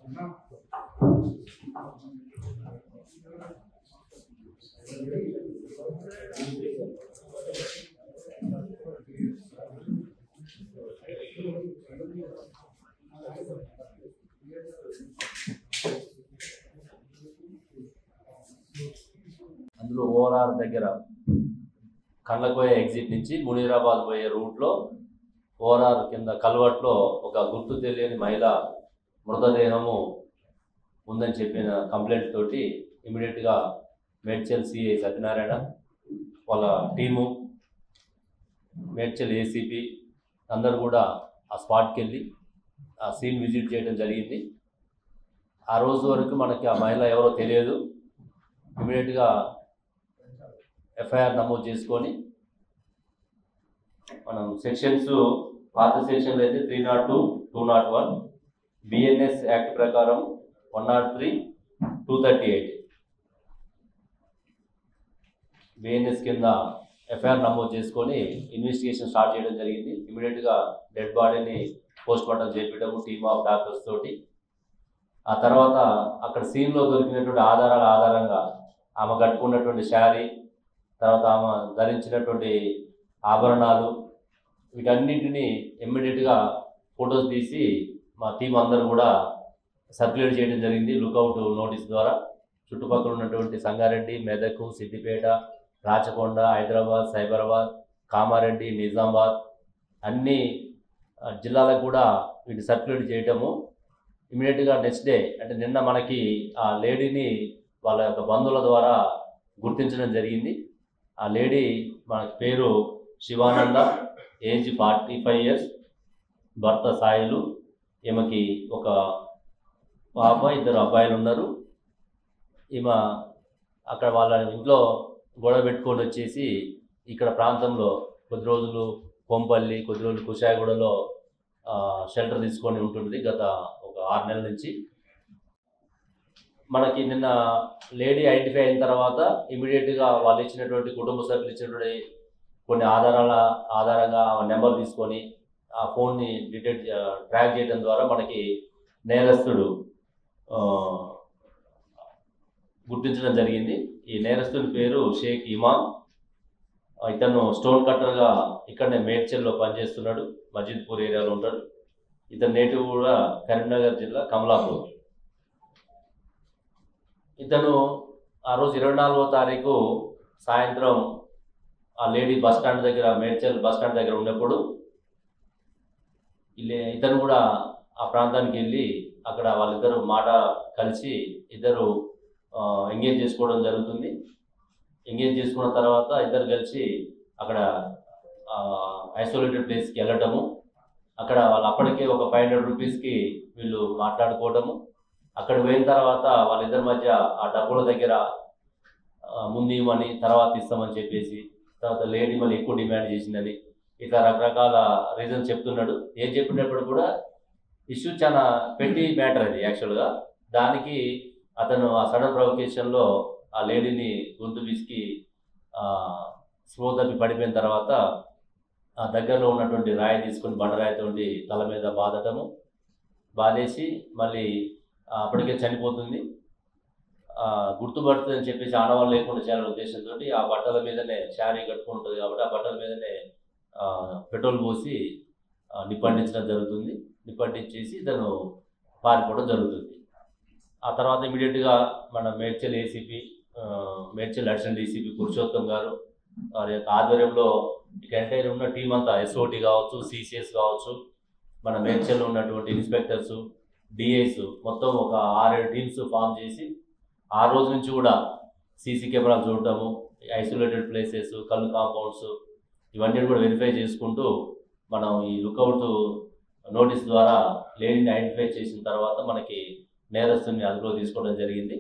అందులో ఓఆర్ఆర్ దగ్గర కండ్లకోయ ఎగ్జిట్ నుంచి మునీరాబాద్ పోయే రూట్లో ఓఆర్ఆర్ కింద కల్వర్ట్లో ఒక గుర్తు తెలియని మహిళ మృతదేహము ఉందని చెప్పిన కంప్లైంట్ తోటి ఇమీడియట్గా మేడ్చల్ సిఐ సత్యనారాయణ వాళ్ళ టీము, మేడ్చల్ ఏసీపీ అందరూ కూడా ఆ స్పాట్కి వెళ్ళి ఆ సీన్ విజిట్ చేయడం జరిగింది. ఆ రోజు వరకు మనకి ఆ మహిళ ఎవరో తెలియదు. ఇమీడియట్గా ఎఫ్ఐఆర్ నమోదు చేసుకొని మనం సెక్షన్స్, పాత సెక్షన్లు అయితే 302, 201, బిఎన్ఎస్ యాక్ట్ ప్రకారం 103, 238 బిఎన్ఎస్ కింద ఎఫ్ఐఆర్ నమోదు చేసుకొని ఇన్వెస్టిగేషన్ స్టార్ట్ చేయడం జరిగింది. ఇమీడియట్గా డెడ్ బాడీని పోస్ట్ మార్టం చేపించడము టీమ్ ఆఫ్ డాక్టర్స్ తోటి. ఆ తర్వాత అక్కడ సీన్లో దొరికినటువంటి ఆధారాల ఆధారంగా ఆమె కట్టుకున్నటువంటి శారీ, తర్వాత ఆమె ధరించినటువంటి ఆభరణాలు, వీటన్నింటినీ ఇమ్మీడియట్గా ఫొటోస్ తీసి మా టీం అందరూ కూడా సర్క్యులేట్ చేయడం జరిగింది లుకౌట్ నోటీస్ ద్వారా. చుట్టుపక్కల ఉన్నటువంటి సంగారెడ్డి, మెదక్, సిద్దిపేట, రాచకొండ, హైదరాబాద్, సైబరాబాద్, కామారెడ్డి, నిజామాబాద్ అన్ని జిల్లాలకు కూడా వీటి సర్క్యులేట్ చేయటము. ఇమీడియట్గా నెక్స్ట్ డే అంటే నిన్న మనకి ఆ లేడీని వాళ్ళ యొక్క బంధువుల ద్వారా గుర్తించడం జరిగింది. ఆ లేడీ మనకి పేరు శివానంద, ఏజ్ 45 years, భర్త సాయిలు. ఈమెకి ఒక పాప, 2 అబ్బాయిలు ఉన్నారు. ఈమె అక్కడ వాళ్ళ ఇంట్లో గొడవ పెట్టుకొని వచ్చేసి ఇక్కడ ప్రాంతంలో కొద్ది రోజులు కొంపల్లి, కొద్ది రోజులు కుషాయగూడలో షెల్టర్ తీసుకొని ఉంటుంది గత ఒక 6 నెలల నుంచి. మనకి నిన్న లేడీ ఐడెంటిఫై అయిన తర్వాత ఇమీడియట్గా వాళ్ళు ఇచ్చినటువంటి కుటుంబ సభ్యులు ఇచ్చినటువంటి కొన్ని ఆధారంగా నెంబర్ తీసుకొని ఆ ఫోన్ని ట్రాక్ చేయడం ద్వారా మనకి నేరస్తుడు గుర్తించడం జరిగింది. ఈ నేరస్తుడి పేరు షేక్ ఇమాన్. ఇతను స్టోన్ కట్టర్గా ఇక్కడనే మేడ్చల్లో పనిచేస్తున్నాడు, మజీద్పూర్ ఏరియాలో ఉంటాడు. ఇతని నేటివ్ కూడా కరీంనగర్ జిల్లా కమలాపూర్. ఇతను ఆ రోజు 24వ తారీఖు సాయంత్రం ఆ లేడీ బస్టాండ్ దగ్గర, మేడ్చల్ బస్టాండ్ దగ్గర ఉన్నప్పుడు ఇతను కూడా ఆ ప్రాంతానికి వెళ్ళి అక్కడ వాళ్ళిద్దరు మాట కలిసి ఇద్దరు ఎంగేజ్ చేసుకోవడం జరుగుతుంది. ఎంగేజ్ చేసుకున్న తర్వాత ఇద్దరు కలిసి అక్కడ ఐసోలేటెడ్ ప్లేస్కి వెళ్ళటము. అక్కడ వాళ్ళు అప్పటికే ఒక 500 రూపీస్కి వీళ్ళు మాట్లాడుకోవటము. అక్కడ పోయిన తర్వాత వాళ్ళిద్దరి మధ్య ఆ డబ్బుల దగ్గర ముందు ఇవ్వమని, తర్వాత ఇస్తామని చెప్పేసి, తర్వాత లేడీ మళ్ళీ ఎక్కువ డిమాండ్ చేసిందని, ఇట్లా రకరకాల రీజన్స్ చెప్తున్నాడు. ఏం చెప్పినప్పుడు కూడా ఇష్యూ చాలా పెట్టి మ్యాటర్ అది యాక్చువల్గా. దానికి అతను ఆ సడన్ ప్రొవకేషన్లో ఆ లేడీని గొంతు పిసికి స్లో తప్పి పడిపోయిన తర్వాత ఆ దగ్గరలో ఉన్నటువంటి రాయి తీసుకొని బండరాయితోటి తల మీద బాధటము, బాధేసి మళ్ళీ అప్పటికే చనిపోతుంది. గుర్తుపడుతుందని చెప్పేసి ఆనవాళ్ళు లేకుండా చేయాలనే ఉద్దేశంతో ఆ బట్టల మీదనే, శారీ కట్టుకుంటుంది కాబట్టి ఆ బట్టల మీదనే పెట్రోల్ పోసి నిప్పండించడం జరుగుతుంది. నిప్పండించేసి ఇతను పారిపోవడం జరుగుతుంది. ఆ తర్వాత ఇమీడియట్గా మన Medchal ACP, Medchal additional DCP Purushottam గారు వారి యొక్క ఆధ్వర్యంలో ఇక ఎంటైర్ ఉన్న టీం అంతా, ఎస్ఓటీ కావచ్చు, సిసిఎస్ కావచ్చు, మన మేడ్చల్లో ఉన్నటువంటి ఇన్స్పెక్టర్స్, డిఐస్ మొత్తం ఒక 6-7 టీమ్స్ ఫామ్ చేసి ఆ రోజు నుంచి కూడా సీసీ కెమెరాలు చూడటము, ఐసోలేటెడ్ ప్లేసెస్, కళ్ళు కాంపౌండ్స్ ఇవన్నీ కూడా వెరిఫై చేసుకుంటూ మనం ఈ లుకౌట్ నోటీస్ ద్వారా లేడీని ఐడెంటిఫై చేసిన తర్వాత మనకి నేరస్తుని అదుపులో తీసుకోవడం జరిగింది.